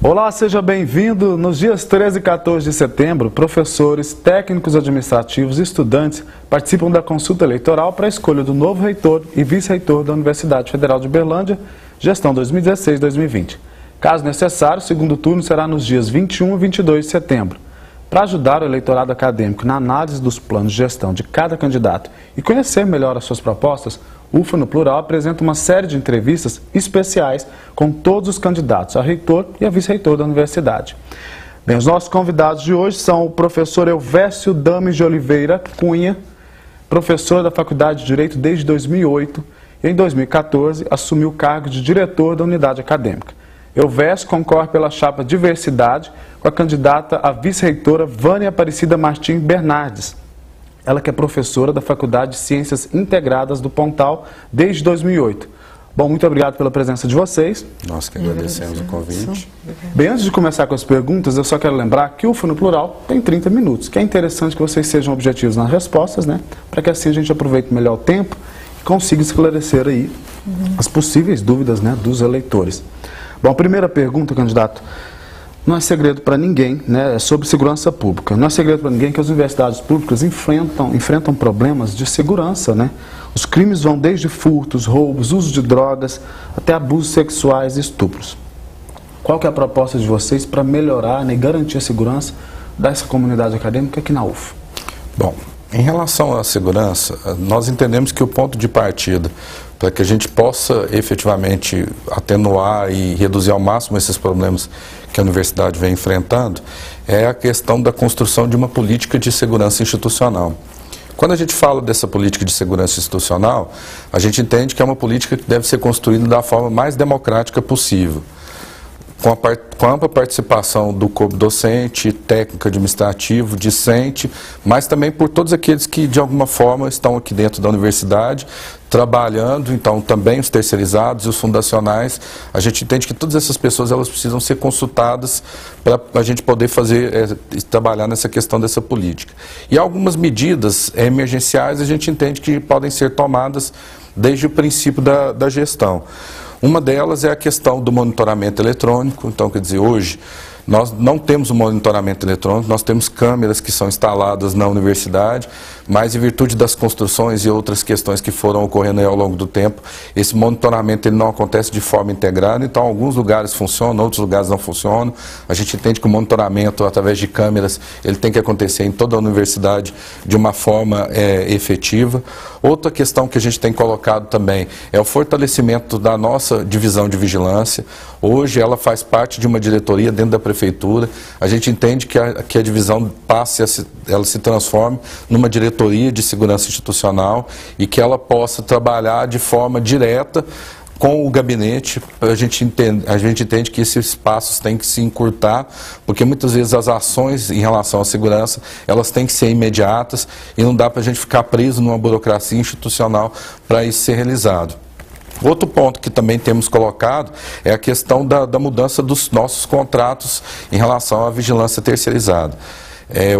Olá, seja bem-vindo. Nos dias 13 e 14 de setembro, professores, técnicos administrativos e estudantes participam da consulta eleitoral para a escolha do novo reitor e vice-reitor da Universidade Federal de Uberlândia, gestão 2016-2020. Caso necessário, o segundo turno será nos dias 21 e 22 de setembro. Para ajudar o eleitorado acadêmico na análise dos planos de gestão de cada candidato e conhecer melhor as suas propostas, o UFA no Plural apresenta uma série de entrevistas especiais com todos os candidatos a reitor e a vice-reitor da universidade. Bem, os nossos convidados de hoje são o professor Elvésio Dames de Oliveira Cunha, professor da Faculdade de Direito desde 2008 e em 2014 assumiu o cargo de diretor da unidade acadêmica. Elvésio concorre pela chapa Diversidade com a candidata a vice-reitora Vânia Aparecida Martins Bernardes. Ela que é professora da Faculdade de Ciências Integradas do Pontal desde 2008. Bom, muito obrigado pela presença de vocês. Nós que agradecemos o convite. Bem, antes de começar com as perguntas, eu só quero lembrar que o UFA no Plural tem 30 minutos, que é interessante que vocês sejam objetivos nas respostas, né? Para que assim a gente aproveite melhor o tempo e consiga esclarecer aí as possíveis dúvidas, né, dos eleitores. Bom, a primeira pergunta, candidato, não é segredo para ninguém, né, é sobre segurança pública. Não é segredo para ninguém que as universidades públicas enfrentam problemas de segurança, né? Os crimes vão desde furtos, roubos, uso de drogas, até abusos sexuais e estupros. Qual que é a proposta de vocês para melhorar, né, e garantir a segurança dessa comunidade acadêmica aqui na UFA? Bom, em relação à segurança, nós entendemos que o ponto de partida para que a gente possa efetivamente atenuar e reduzir ao máximo esses problemas que a universidade vem enfrentando é a questão da construção de uma política de segurança institucional. Quando a gente fala dessa política de segurança institucional, a gente entende que é uma política que deve ser construída da forma mais democrática possível, com a ampla participação do corpo docente, técnico administrativo, discente, mas também por todos aqueles que de alguma forma estão aqui dentro da universidade, trabalhando, então também os terceirizados e os fundacionais. A gente entende que todas essas pessoas elas precisam ser consultadas para a gente poder trabalhar nessa questão dessa política. E algumas medidas emergenciais a gente entende que podem ser tomadas desde o princípio da gestão. Uma delas é a questão do monitoramento eletrônico. Então, quer dizer, hoje nós não temos um monitoramento eletrônico, nós temos câmeras que são instaladas na universidade, mas em virtude das construções e outras questões que foram ocorrendo aí ao longo do tempo, esse monitoramento ele não acontece de forma integrada, então alguns lugares funcionam, outros lugares não funcionam. A gente entende que o monitoramento através de câmeras, ele tem que acontecer em toda a universidade de uma forma efetiva. Outra questão que a gente tem colocado também é o fortalecimento da nossa divisão de vigilância. Hoje ela faz parte de uma diretoria dentro da prefeitura. A gente entende que a divisão ela se transforme numa diretoria de segurança institucional e que ela possa trabalhar de forma direta com o gabinete. A gente entende que esses passos têm que se encurtar, porque muitas vezes as ações em relação à segurança, elas têm que ser imediatas e não dá para a gente ficar preso numa burocracia institucional para isso ser realizado. Outro ponto que também temos colocado é a questão da mudança dos nossos contratos em relação à vigilância terceirizada.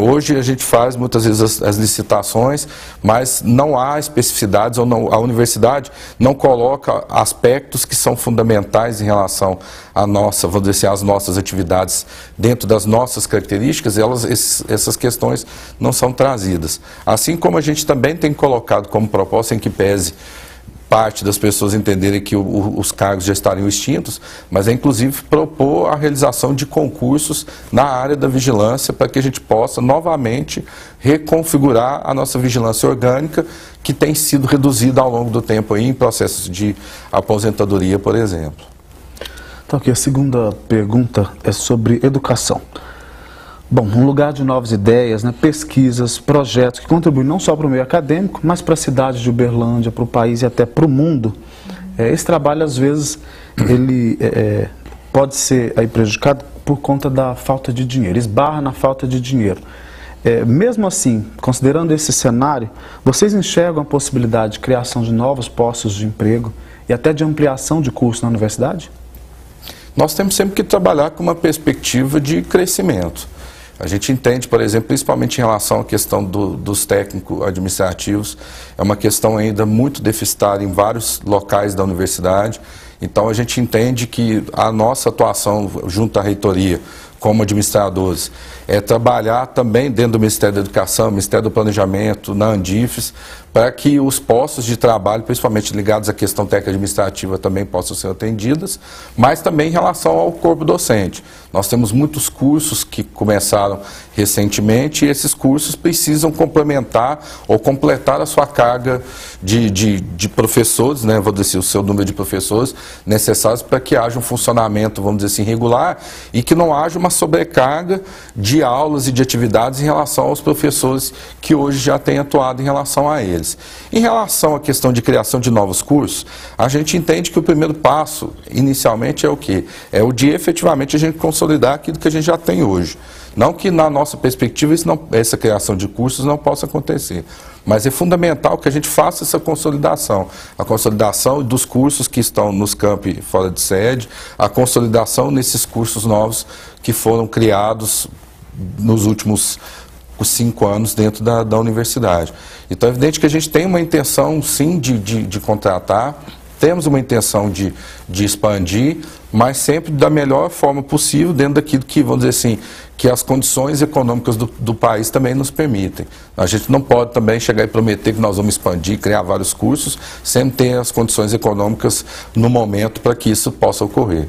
Hoje a gente faz muitas vezes as licitações, mas não há especificidades, ou a universidade não coloca aspectos que são fundamentais em relação à vamos dizer assim, às nossas atividades dentro das nossas características, essas questões não são trazidas. Assim como a gente também tem colocado como proposta em que pese parte das pessoas entenderem que os cargos já estariam extintos, mas é inclusive propor a realização de concursos na área da vigilância para que a gente possa novamente reconfigurar a nossa vigilância orgânica que tem sido reduzida ao longo do tempo aí, em processos de aposentadoria, por exemplo. Então, aqui a segunda pergunta é sobre educação. Bom, um lugar de novas ideias, né, pesquisas, projetos que contribuem não só para o meio acadêmico, mas para a cidade de Uberlândia, para o país e até para o mundo. Esse trabalho, às vezes, ele pode ser aí prejudicado por conta da falta de dinheiro, esbarra na falta de dinheiro. Mesmo assim, considerando esse cenário, vocês enxergam a possibilidade de criação de novos postos de emprego e até de ampliação de cursos na universidade? Nós temos sempre que trabalhar com uma perspectiva de crescimento. A gente entende, por exemplo, principalmente em relação à questão dos técnicos administrativos, é uma questão ainda muito deficitária em vários locais da universidade. Então a gente entende que a nossa atuação junto à reitoria, como administradores, é trabalhar também dentro do Ministério da Educação, Ministério do Planejamento, na Andifes, para que os postos de trabalho, principalmente ligados à questão técnica administrativa, também possam ser atendidas, mas também em relação ao corpo docente. Nós temos muitos cursos que começaram recentemente e esses cursos precisam complementar ou completar a sua carga de professores, né, vou dizer, o seu número de professores necessários para que haja um funcionamento, vamos dizer assim, regular e que não haja uma sobrecarga de aulas e de atividades em relação aos professores que hoje já têm atuado em relação a eles. Em relação à questão de criação de novos cursos, a gente entende que o primeiro passo, inicialmente, é o quê? É o de efetivamente a gente consolidar aquilo que a gente já tem hoje. Não que na nossa perspectiva essa criação de cursos não possa acontecer, mas é fundamental que a gente faça essa consolidação. A consolidação dos cursos que estão nos campi fora de sede, a consolidação nesses cursos novos que foram criados nos últimos 5 anos dentro da universidade. Então é evidente que a gente tem uma intenção, sim, de contratar, temos uma intenção de expandir, mas sempre da melhor forma possível, dentro daquilo que, vamos dizer assim, que as condições econômicas do país também nos permitem. A gente não pode também chegar e prometer que nós vamos expandir, criar vários cursos, sem ter as condições econômicas no momento para que isso possa ocorrer.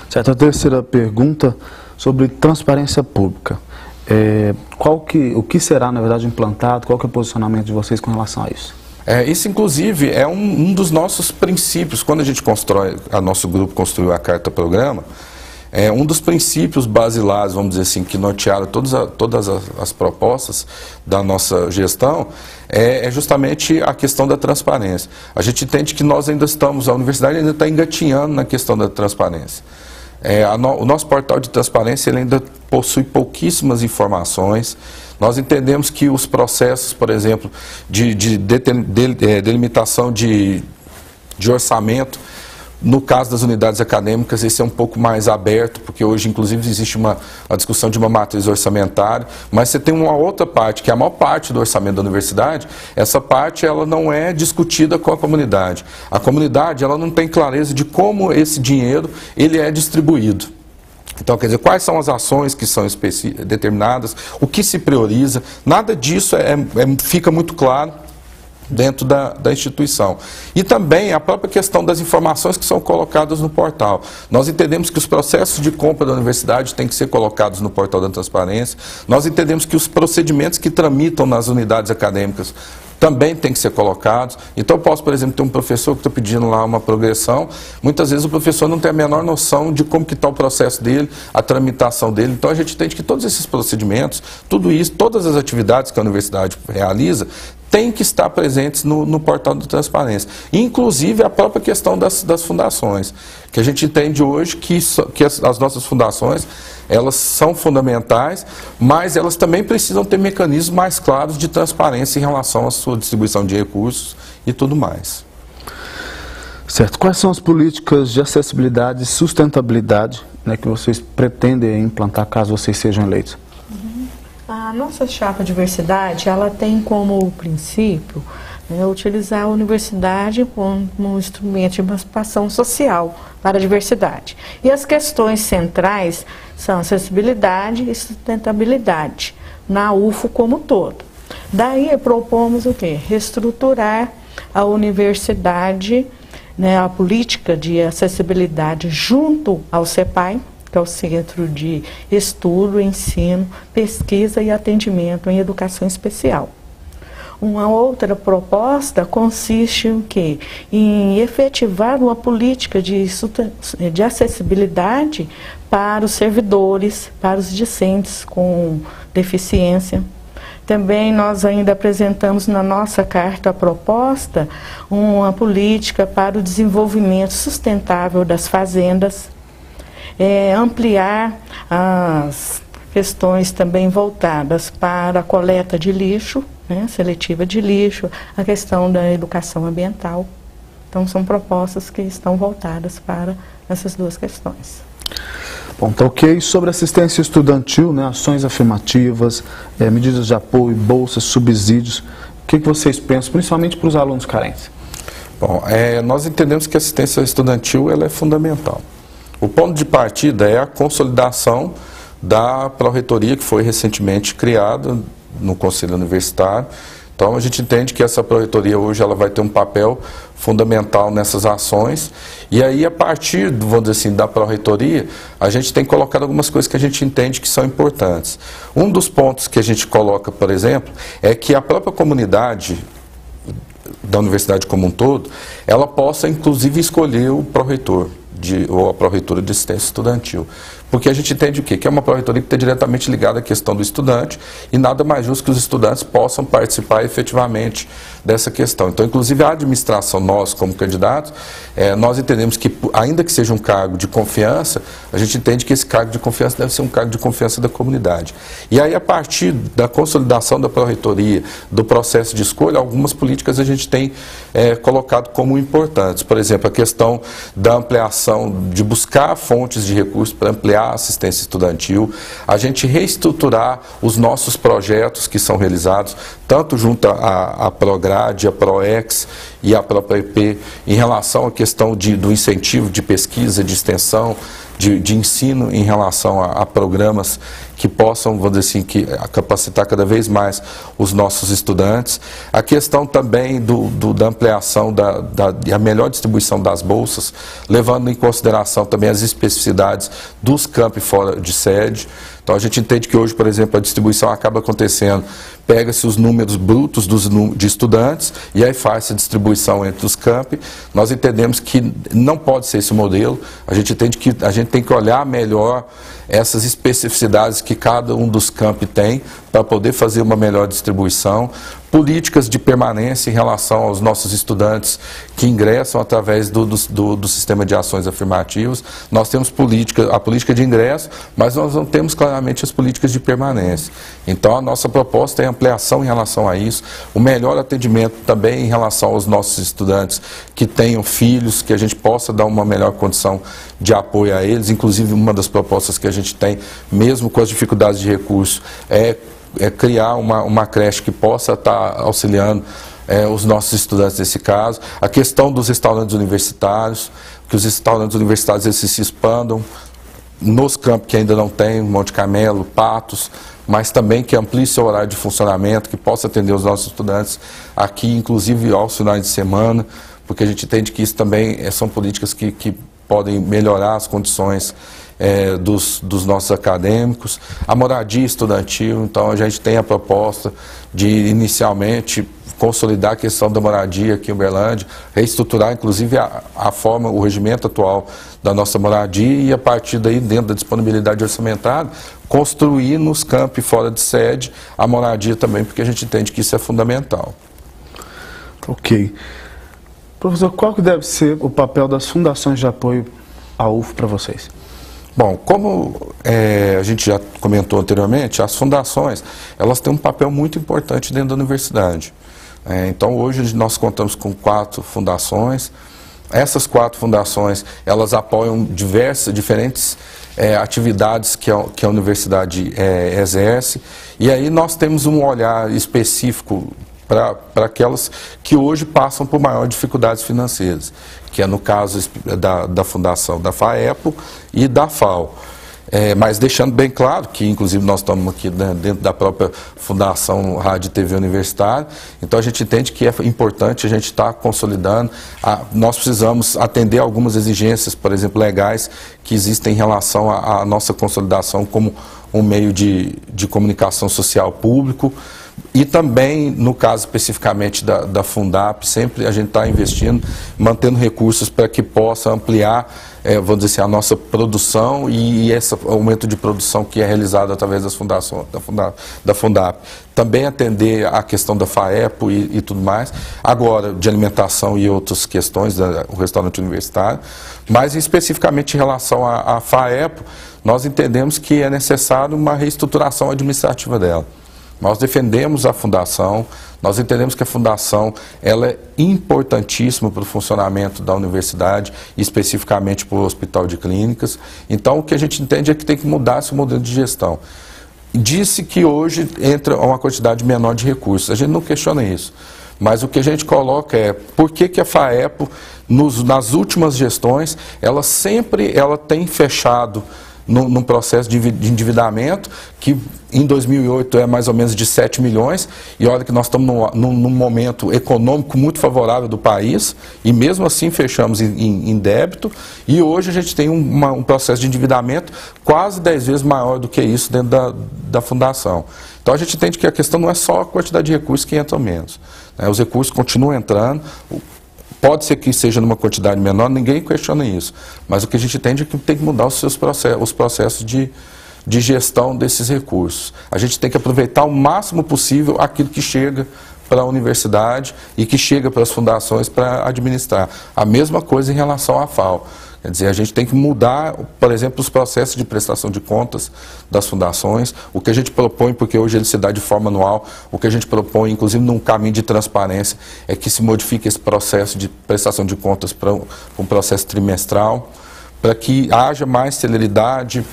Certo, a terceira pergunta sobre transparência pública. O que será, na verdade, implantado? Qual que é o posicionamento de vocês com relação a isso? Isso, inclusive, é um dos nossos princípios. Quando a gente constrói, nosso grupo construiu a Carta-Programa, um dos princípios basilares, vamos dizer assim, que nortearam todas as propostas da nossa gestão, é justamente a questão da transparência. A gente entende que nós ainda estamos, a universidade ainda está engatinhando na questão da transparência. O nosso portal de transparência ele ainda possui pouquíssimas informações. Nós entendemos que os processos, por exemplo, de delimitação de orçamento, no caso das unidades acadêmicas, esse é um pouco mais aberto, porque hoje, inclusive, existe a discussão de uma matriz orçamentária, mas você tem uma outra parte, que é a maior parte do orçamento da universidade, essa parte ela não é discutida com a comunidade. A comunidade ela não tem clareza de como esse dinheiro ele é distribuído. Então, quer dizer, quais são as ações que são determinadas, o que se prioriza, nada disso fica muito claro dentro da instituição. E também a própria questão das informações que são colocadas no portal. Nós entendemos que os processos de compra da universidade têm que ser colocados no portal da transparência. Nós entendemos que os procedimentos que tramitam nas unidades acadêmicas também tem que ser colocados. Então, eu posso, por exemplo, ter um professor que está pedindo lá uma progressão, muitas vezes o professor não tem a menor noção de como que está o processo dele, a tramitação dele. Então, a gente entende que todos esses procedimentos, tudo isso, todas as atividades que a universidade realiza, tem que estar presentes no portal da transparência. Inclusive a própria questão das fundações, que a gente entende hoje que as nossas fundações, elas são fundamentais, mas elas também precisam ter mecanismos mais claros de transparência em relação à sua distribuição de recursos e tudo mais. Certo. Quais são as políticas de acessibilidade e sustentabilidade, né, que vocês pretendem implantar caso vocês sejam eleitos? A nossa chapa diversidade, ela tem como princípio, né, utilizar a universidade como um instrumento de emancipação social para a diversidade. E as questões centrais são acessibilidade e sustentabilidade, na UFO como um todo. Daí propomos o quê? Reestruturar a universidade, né, a política de acessibilidade junto ao CEPAI, que é o Centro de Estudo, Ensino, Pesquisa e Atendimento em Educação Especial. Uma outra proposta consiste em quê? Em efetivar uma política de acessibilidade para os servidores, para os discentes com deficiência. Também nós ainda apresentamos na nossa carta proposta uma política para o desenvolvimento sustentável das fazendas, ampliar as questões também voltadas para a coleta de lixo, né, seletiva de lixo, a questão da educação ambiental. Então, são propostas que estão voltadas para essas duas questões. Bom, tá ok. Sobre assistência estudantil, né, ações afirmativas, medidas de apoio, bolsas, subsídios, o que vocês pensam, principalmente para os alunos carentes? Bom, nós entendemos que a assistência estudantil ela é fundamental. O ponto de partida é a consolidação da Pró-Reitoria, que foi recentemente criada no Conselho Universitário. Então, a gente entende que essa Pró-Reitoria hoje ela vai ter um papel fundamental nessas ações. E aí, a partir, vamos dizer assim, da Pró-Reitoria, a gente tem colocado algumas coisas que a gente entende que são importantes. Um dos pontos que a gente coloca, por exemplo, é que a própria comunidade da universidade como um todo, ela possa, inclusive, escolher o pró-reitor ou a pró-reitora de assistência estudantil. Porque a gente entende o quê? Que é uma pró-reitoria que está diretamente ligada à questão do estudante e nada mais justo que os estudantes possam participar efetivamente dessa questão. Então, inclusive, a administração, nós como candidatos, nós entendemos que, ainda que seja um cargo de confiança, a gente entende que esse cargo de confiança deve ser um cargo de confiança da comunidade. E aí, a partir da consolidação da pró-reitoria, do processo de escolha, algumas políticas a gente tem colocado como importantes. Por exemplo, a questão da ampliação, de buscar fontes de recursos para ampliar a assistência estudantil, a gente reestruturar os nossos projetos que são realizados, tanto junto à Prograde, a Proex e a própria EP, em relação à questão do incentivo de pesquisa, de extensão, de ensino em relação a programas que possam, vamos dizer assim, capacitar cada vez mais os nossos estudantes. A questão também da ampliação e a melhor distribuição das bolsas, levando em consideração também as especificidades dos campi fora de sede. Então, a gente entende que hoje, por exemplo, a distribuição acaba acontecendo, pega-se os números brutos de estudantes e aí faz-se a distribuição entre os campi. Nós entendemos que não pode ser esse modelo, a gente entende que a gente tem que olhar melhor essas especificidades que cada um dos campi tem para poder fazer uma melhor distribuição. Políticas de permanência em relação aos nossos estudantes que ingressam através do sistema de ações afirmativas. Nós temos a política de ingresso, mas nós não temos claramente as políticas de permanência. Então, a nossa proposta é ampliação em relação a isso, o melhor atendimento também em relação aos nossos estudantes que tenham filhos, que a gente possa dar uma melhor condição de apoio a eles. Inclusive, uma das propostas que a gente tem, mesmo com as dificuldades de recurso, é criar uma creche que possa estar auxiliando os nossos estudantes nesse caso. A questão dos restaurantes universitários, que os restaurantes universitários esses se expandam nos campos que ainda não tem, Monte Camelo, Patos, mas também que amplie seu horário de funcionamento, que possa atender os nossos estudantes aqui, inclusive aos finais de semana, porque a gente entende que isso também são políticas que podem melhorar as condições dos nossos acadêmicos. A moradia estudantil, então a gente tem a proposta de inicialmente consolidar a questão da moradia aqui em Uberlândia, reestruturar inclusive a forma, o regimento atual da nossa moradia e a partir daí, dentro da disponibilidade orçamentária, construir nos campi fora de sede a moradia também, porque a gente entende que isso é fundamental. Ok. Professor, qual que deve ser o papel das fundações de apoio à UF para vocês? Bom, como a gente já comentou anteriormente, as fundações, elas têm um papel muito importante dentro da universidade. Então, hoje nós contamos com 4 fundações. Essas 4 fundações, elas apoiam diferentes atividades que a universidade exerce. E aí nós temos um olhar específico para aquelas que hoje passam por maiores dificuldades financeiras, que é no caso da fundação da FAEPO e da FAO. Mas deixando bem claro que, inclusive, nós estamos aqui dentro da própria Fundação Rádio e TV Universitária, então a gente entende que é importante a gente estar consolidando. Nós precisamos atender algumas exigências, por exemplo, legais, que existem em relação à nossa consolidação como um meio de comunicação social público. E também, no caso especificamente da Fundap, sempre a gente está investindo, mantendo recursos para que possa ampliar, vamos dizer assim, a nossa produção e esse aumento de produção que é realizado através das fundações, da Fundap. Também atender a questão da FAEPO e tudo mais, agora de alimentação e outras questões, o restaurante universitário, mas especificamente em relação à FAEPO, nós entendemos que é necessário uma reestruturação administrativa dela. Nós defendemos a fundação, nós entendemos que a fundação ela é importantíssima para o funcionamento da universidade, especificamente para o Hospital de Clínicas. Então, o que a gente entende é que tem que mudar esse modelo de gestão. Disse que hoje entra uma quantidade menor de recursos, a gente não questiona isso. Mas o que a gente coloca é por que a FAEPO, nas últimas gestões, ela tem fechado num processo de endividamento que em 2008 é mais ou menos de 7 milhões, e olha que nós estamos num momento econômico muito favorável do país, e mesmo assim fechamos em débito, e hoje a gente tem um processo de endividamento quase 10 vezes maior do que isso dentro da fundação. Então a gente entende que a questão não é só a quantidade de recursos que entram menos, né? Os recursos continuam entrando. Pode ser que seja numa quantidade menor, ninguém questiona isso. Mas o que a gente entende é que tem que mudar os processos de gestão desses recursos. A gente tem que aproveitar o máximo possível aquilo que chega para a universidade e que chega para as fundações para administrar. A mesma coisa em relação à FAO. Quer dizer, a gente tem que mudar, por exemplo, os processos de prestação de contas das fundações, o que a gente propõe, porque hoje ele se dá de forma anual, o que a gente propõe, inclusive num caminho de transparência, é que se modifique esse processo de prestação de contas para um processo trimestral, para que haja mais celeridade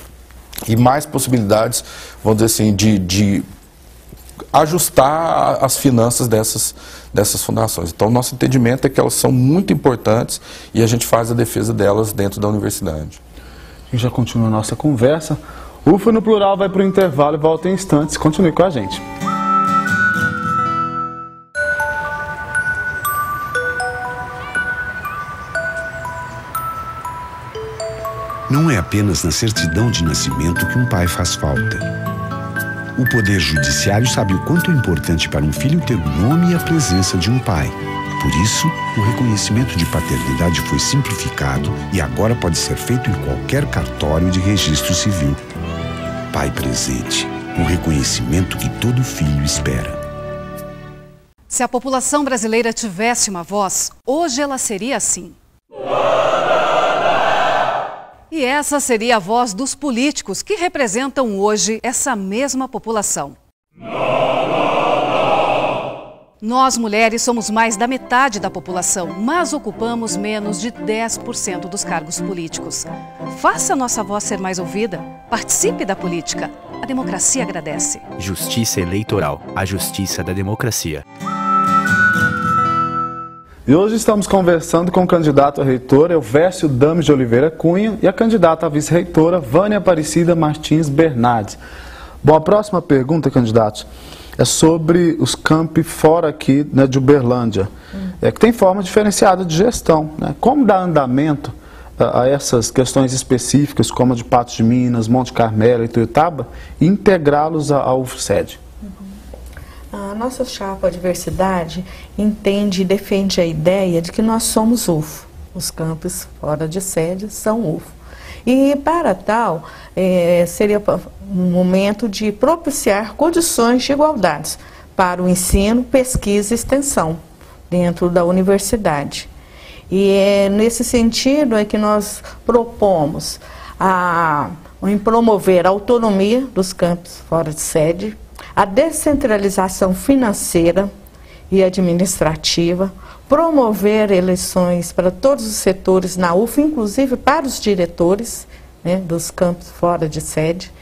e mais possibilidades, vamos dizer assim, de ajustar as finanças dessas fundações. Então, o nosso entendimento é que elas são muito importantes e a gente faz a defesa delas dentro da universidade. A gente já continua a nossa conversa. UFA no Plural vai para o intervalo e volta em instantes. Continue com a gente. Não é apenas na certidão de nascimento que um pai faz falta. O Poder Judiciário sabe o quanto é importante para um filho ter o nome e a presença de um pai. Por isso, o reconhecimento de paternidade foi simplificado e agora pode ser feito em qualquer cartório de registro civil. Pai presente, um reconhecimento que todo filho espera. Se a população brasileira tivesse uma voz, hoje ela seria assim. E essa seria a voz dos políticos que representam hoje essa mesma população. Nós, mulheres, somos mais da metade da população, mas ocupamos menos de 10% dos cargos políticos. Faça a nossa voz ser mais ouvida. Participe da política. A democracia agradece. Justiça Eleitoral, a justiça da democracia. E hoje estamos conversando com o candidato a reitor Elvésio Dames de Oliveira Cunha e a candidata a vice-reitora Vânia Aparecida Martins Bernardes. Bom, a próxima pergunta, candidatos, é sobre os campi fora aqui, né, de Uberlândia, que tem forma diferenciada de gestão, né? Como dar andamento a essas questões específicas, como a de Patos de Minas, Monte Carmelo e Tuiutaba, e integrá-los ao UFSED? A nossa chapa Diversidade entende e defende a ideia de que nós somos UFO. Os campos fora de sede são UFO. E para tal, seria um momento de propiciar condições de igualdade para o ensino, pesquisa e extensão dentro da universidade. E nesse sentido é que nós propomos em promover a autonomia dos campos fora de sede, a descentralização financeira e administrativa, promover eleições para todos os setores na UFA, inclusive para os diretores, né, dos campos fora de sede.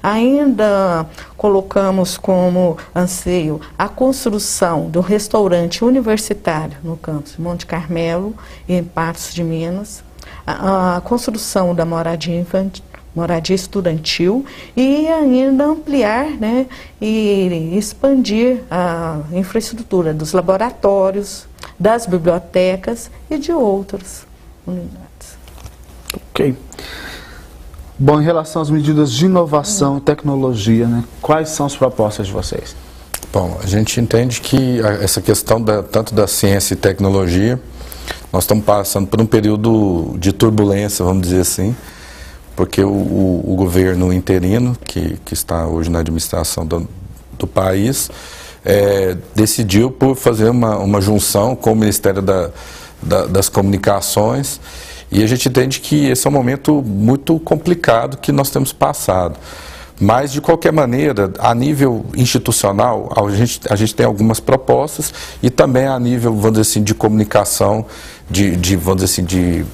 Ainda colocamos como anseio a construção do restaurante universitário no campus Monte Carmelo e em Patos de Minas, a construção da moradia estudantil e ainda ampliar, né, e expandir a infraestrutura dos laboratórios, das bibliotecas e de outras unidades. Ok. Bom, em relação às medidas de inovação e tecnologia, né, quais são as propostas de vocês? Bom, a gente entende que essa questão tanto da ciência e tecnologia, nós estamos passando por um período de turbulência, vamos dizer assim, porque o governo interino, que está hoje na administração do país, decidiu por fazer uma junção com o Ministério das Comunicações, e a gente entende que esse é um momento muito complicado que nós temos passado. Mas, de qualquer maneira, a nível institucional, a gente tem algumas propostas, e também a nível, vamos dizer assim, de comunicação, vamos dizer assim,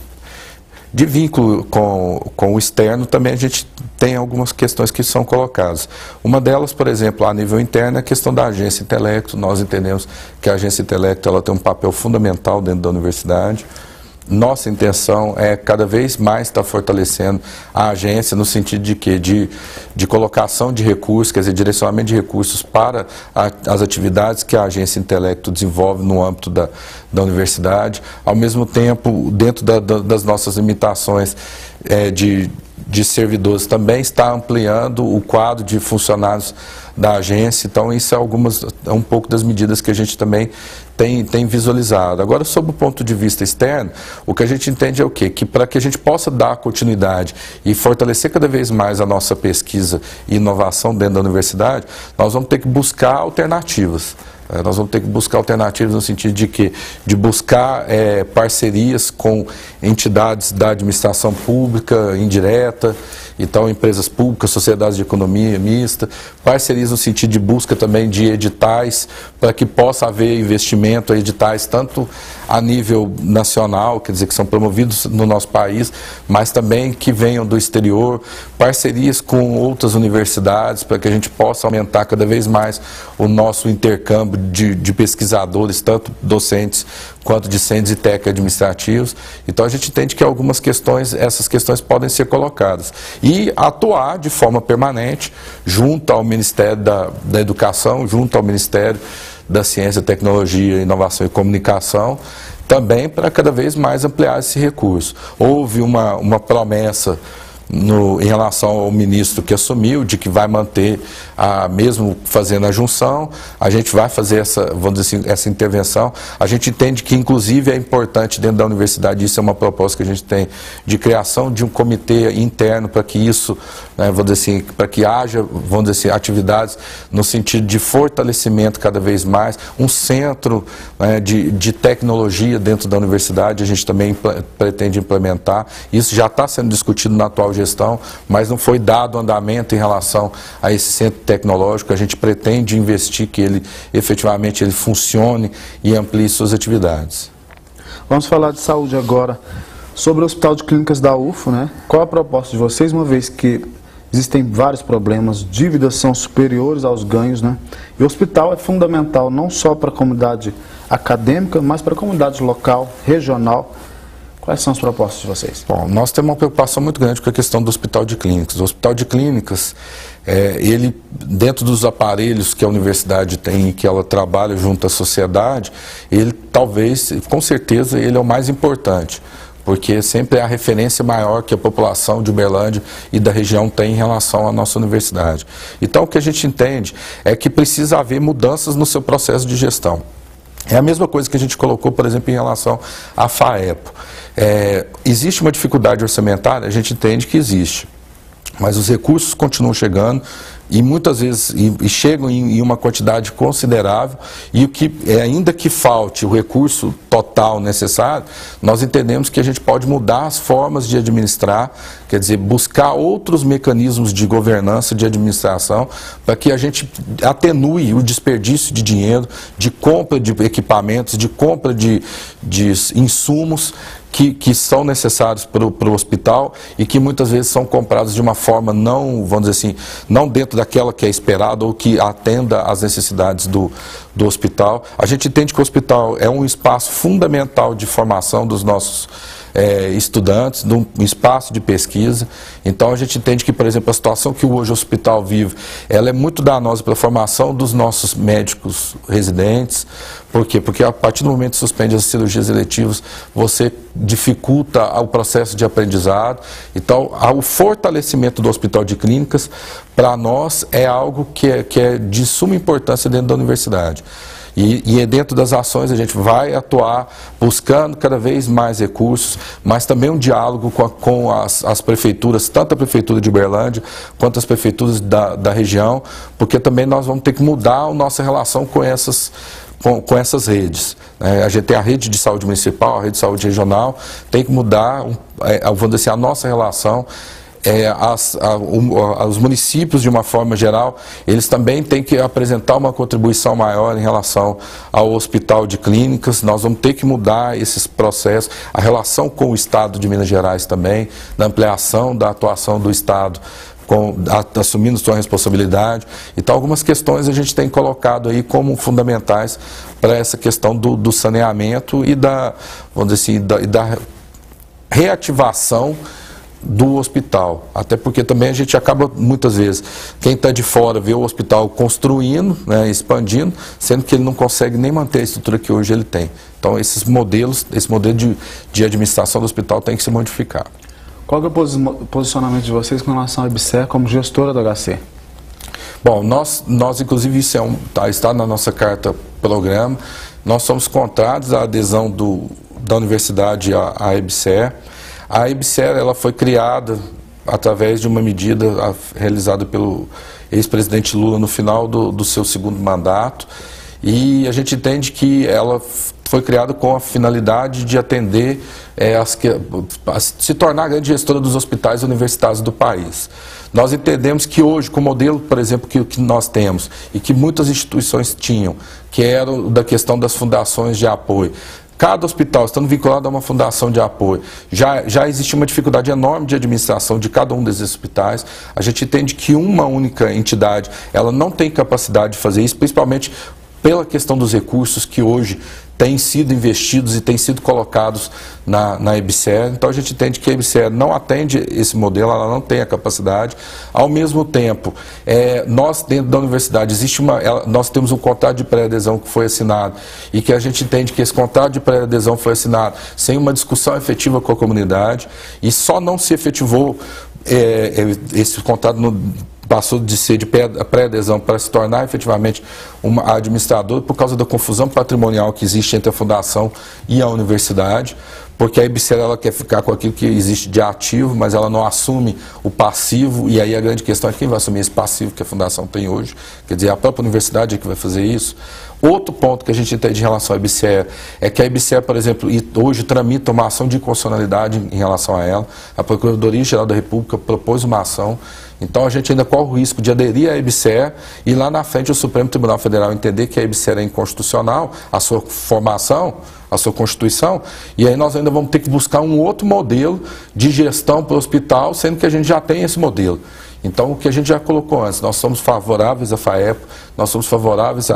De vínculo com o externo, também a gente tem algumas questões que são colocadas. Uma delas, por exemplo, a nível interno, é a questão da agência Intelecto. Nós entendemos que a agência Intelecto ela tem um papel fundamental dentro da universidade. Nossa intenção é cada vez mais estar fortalecendo a agência no sentido de quê? De colocação de recursos, quer dizer, direcionamento de recursos para as atividades que a agência Intelecto desenvolve no âmbito da universidade. Ao mesmo tempo, dentro das nossas limitações de servidores, também está ampliando o quadro de funcionários da agência. Então, isso é um pouco das medidas que a gente também tem visualizado. Agora, sob o ponto de vista externo, o que a gente entende é o quê? Que para que a gente possa dar continuidade e fortalecer cada vez mais a nossa pesquisa e inovação dentro da universidade, nós vamos ter que buscar alternativas. Nós vamos ter que buscar alternativas no sentido de que de buscar parcerias com entidades da administração pública indireta, então empresas públicas, sociedades de economia mista, parcerias no sentido de busca também de editais para que possa haver investimento, editais tanto a nível nacional, quer dizer, que são promovidos no nosso país, mas também que venham do exterior, parcerias com outras universidades para que a gente possa aumentar cada vez mais o nosso intercâmbio de pesquisadores, tanto docentes quanto discentes e técnicos administrativos. Então a gente entende que algumas questões, essas questões podem ser colocadas. E atuar de forma permanente junto ao Ministério da Educação, junto ao Ministério da Ciência, Tecnologia, Inovação e Comunicação, também para cada vez mais ampliar esse recurso. Houve uma promessa em relação ao ministro que assumiu, de que vai manter, mesmo fazendo a junção, a gente vai fazer vamos dizer assim, essa intervenção. A gente entende que, inclusive, é importante dentro da universidade, isso é uma proposta que a gente tem, de criação de um comitê interno para que isso, vamos dizer assim, para que haja, vamos dizer assim, atividades no sentido de fortalecimento cada vez mais, um centro de tecnologia dentro da universidade, a gente também pretende implementar. Isso já está sendo discutido na atual gestão, mas não foi dado andamento em relação a esse centro tecnológico. A gente pretende investir que ele efetivamente funcione e amplie suas atividades. Vamos falar de saúde agora. Sobre o Hospital de Clínicas da UFO, qual a proposta de vocês, uma vez que existem vários problemas, dívidas são superiores aos ganhos, E o hospital é fundamental não só para a comunidade acadêmica, mas para a comunidade local, regional. Quais são as propostas de vocês? Bom, nós temos uma preocupação muito grande com a questão do Hospital de Clínicas. O Hospital de Clínicas, ele, dentro dos aparelhos que a universidade tem e que ela trabalha junto à sociedade, ele talvez, com certeza, ele é o mais importante, porque sempre é a referência maior que a população de Uberlândia e da região tem em relação à nossa universidade. Então, o que a gente entende é que precisa haver mudanças no seu processo de gestão. É a mesma coisa que a gente colocou, por exemplo, em relação à FAEPO. Existe uma dificuldade orçamentária? A gente entende que existe, mas os recursos continuam chegando e muitas vezes chegam em uma quantidade considerável, e ainda que falte o recurso total necessário, nós entendemos que a gente pode mudar as formas de administrar, quer dizer, buscar outros mecanismos de governança, de administração, para que a gente atenue o desperdício de dinheiro, de compra de equipamentos, de compra de insumos que são necessários para o hospital e que muitas vezes são comprados de uma forma não, vamos dizer assim, não dentro daquela que é esperada ou que atenda às necessidades do hospital. A gente entende que o hospital é um espaço fundamental de formação dos nossos estudantes, de um espaço de pesquisa. Então a gente entende que, por exemplo, a situação que hoje o hospital vive, ela é muito danosa para a formação dos nossos médicos residentes. Por quê? Porque a partir do momento que suspende as cirurgias eletivas, você dificulta o processo de aprendizado. Então, o fortalecimento do Hospital de Clínicas, para nós, é algo que é de suma importância dentro da universidade. E dentro das ações a gente vai atuar buscando cada vez mais recursos, mas também um diálogo com as prefeituras, tanto a prefeitura de Uberlândia quanto as prefeituras da região, porque também nós vamos ter que mudar a nossa relação com essas redes. A gente tem a rede de saúde municipal, a rede de saúde regional, tem que mudar, vamos dizer assim, a nossa relação os municípios, de uma forma geral, eles também têm que apresentar uma contribuição maior em relação ao hospital de clínicas. Nós vamos ter que mudar esses processos, a relação com o Estado de Minas Gerais também, na ampliação da atuação do Estado, assumindo sua responsabilidade. Então, algumas questões a gente tem colocado aí como fundamentais para essa questão do saneamento e vamos dizer assim, da reativação do hospital. Até porque também a gente acaba, muitas vezes, quem está de fora vê o hospital construindo, né, expandindo, sendo que ele não consegue nem manter a estrutura que hoje ele tem. Então, esse modelo de administração do hospital tem que se modificar. Qual é o posicionamento de vocês com relação ao EBSER como gestora do HC? Bom, nós inclusive, isso está na nossa carta programa, nós somos contratos à adesão da universidade à EBSER. A EBSER, ela foi criada através de uma medida realizada pelo ex-presidente Lula no final do seu segundo mandato, e a gente entende que ela foi criada com a finalidade de atender, se tornar a grande gestora dos hospitais universitários do país. Nós entendemos que hoje, com o modelo, por exemplo, que nós temos, e que muitas instituições tinham, que era da questão das fundações de apoio, cada hospital estando vinculado a uma fundação de apoio, já existe uma dificuldade enorme de administração de cada um desses hospitais. A gente entende que uma única entidade, ela não tem capacidade de fazer isso, principalmente pela questão dos recursos que hoje têm sido investidos e têm sido colocados na EBSER. Então a gente entende que a EBSER não atende esse modelo, ela não tem a capacidade. Ao mesmo tempo, nós dentro da universidade, nós temos um contrato de pré-adesão que foi assinado, e que a gente entende que esse contrato de pré-adesão foi assinado sem uma discussão efetiva com a comunidade, e só não se efetivou esse contrato passou de ser de pré-adesão para se tornar efetivamente uma administradora por causa da confusão patrimonial que existe entre a fundação e a universidade, porque a EBSER ela quer ficar com aquilo que existe de ativo, mas ela não assume o passivo, e aí a grande questão é quem vai assumir esse passivo que a fundação tem hoje, quer dizer, a própria universidade é que vai fazer isso. Outro ponto que a gente entende em relação à EBSER é que a EBSER, por exemplo, hoje tramita uma ação de inconstitucionalidade em relação a ela. A Procuradoria-Geral da República propôs uma ação. Então a gente ainda corre o risco de aderir à EBSER e lá na frente o Supremo Tribunal Federal entender que a EBSER é inconstitucional, a sua formação, a sua Constituição, e aí nós ainda vamos ter que buscar um outro modelo de gestão para o hospital, sendo que a gente já tem esse modelo. Então o que a gente já colocou antes, nós somos favoráveis à FAEP, nós somos favoráveis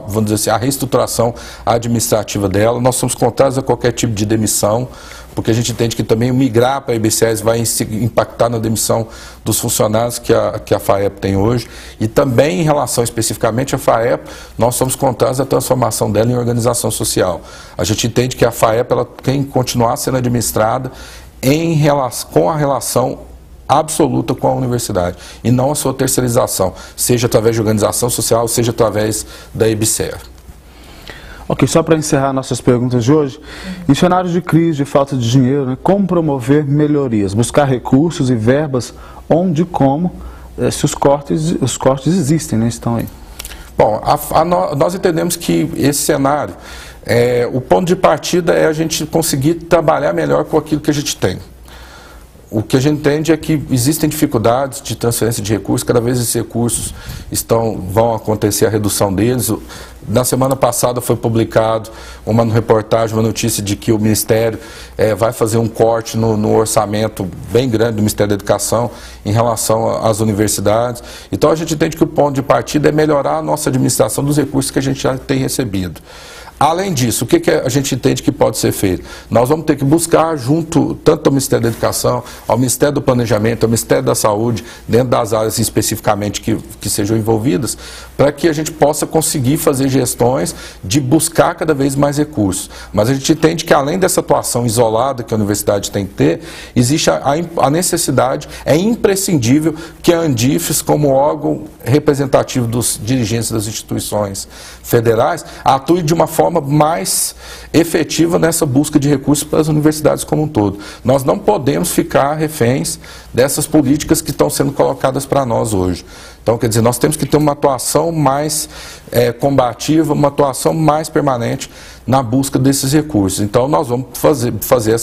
vamos dizer assim, a reestruturação administrativa dela, nós somos contrários a qualquer tipo de demissão, porque a gente entende que também migrar para a EBSER vai impactar na demissão dos funcionários que a FAEP tem hoje, e também em relação especificamente à FAEP, nós somos contrários à transformação dela em organização social. A gente entende que a FAEP ela tem que continuar sendo administrada com a relação absoluta com a universidade, e não a sua terceirização, seja através de organização social, seja através da EBSER. Ok, só para encerrar nossas perguntas de hoje, em cenários de crise, de falta de dinheiro, né, como promover melhorias, buscar recursos e verbas onde e como, se os cortes existem, né, estão aí? Bom, nós entendemos que esse cenário, o ponto de partida é a gente conseguir trabalhar melhor com aquilo que a gente tem. O que a gente entende é que existem dificuldades de transferência de recursos, cada vez esses recursos vão acontecer a redução deles. Na semana passada foi publicado uma reportagem, uma notícia de que o Ministério vai fazer um corte no orçamento bem grande do Ministério da Educação em relação às universidades. Então a gente entende que o ponto de partida é melhorar a nossa administração dos recursos que a gente já tem recebido. Além disso, o que a gente entende que pode ser feito? Nós vamos ter que buscar junto, tanto ao Ministério da Educação, ao Ministério do Planejamento, ao Ministério da Saúde, dentro das áreas especificamente que sejam envolvidas, para que a gente possa conseguir fazer gestões de buscar cada vez mais recursos. Mas a gente entende que além dessa atuação isolada que a universidade tem que ter, existe a necessidade, é imprescindível que a Andifes, como órgão representativo dos dirigentes das instituições federais, atue de uma forma mais efetiva nessa busca de recursos para as universidades como um todo. Nós não podemos ficar reféns dessas políticas que estão sendo colocadas para nós hoje. Então, quer dizer, nós temos que ter uma atuação mais combativa, uma atuação mais permanente na busca desses recursos. Então, nós vamos fazer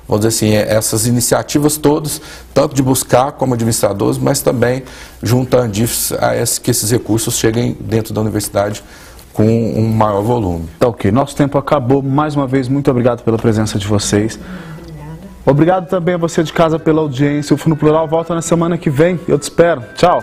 vamos dizer assim, essas iniciativas todas, tanto de buscar como administradores, mas também junto à Andifes, que esses recursos cheguem dentro da universidade com um maior volume. Tá ok, nosso tempo acabou. Mais uma vez, muito obrigado pela presença de vocês. Obrigado também a você de casa pela audiência. O Fundo Plural volta na semana que vem. Eu te espero. Tchau.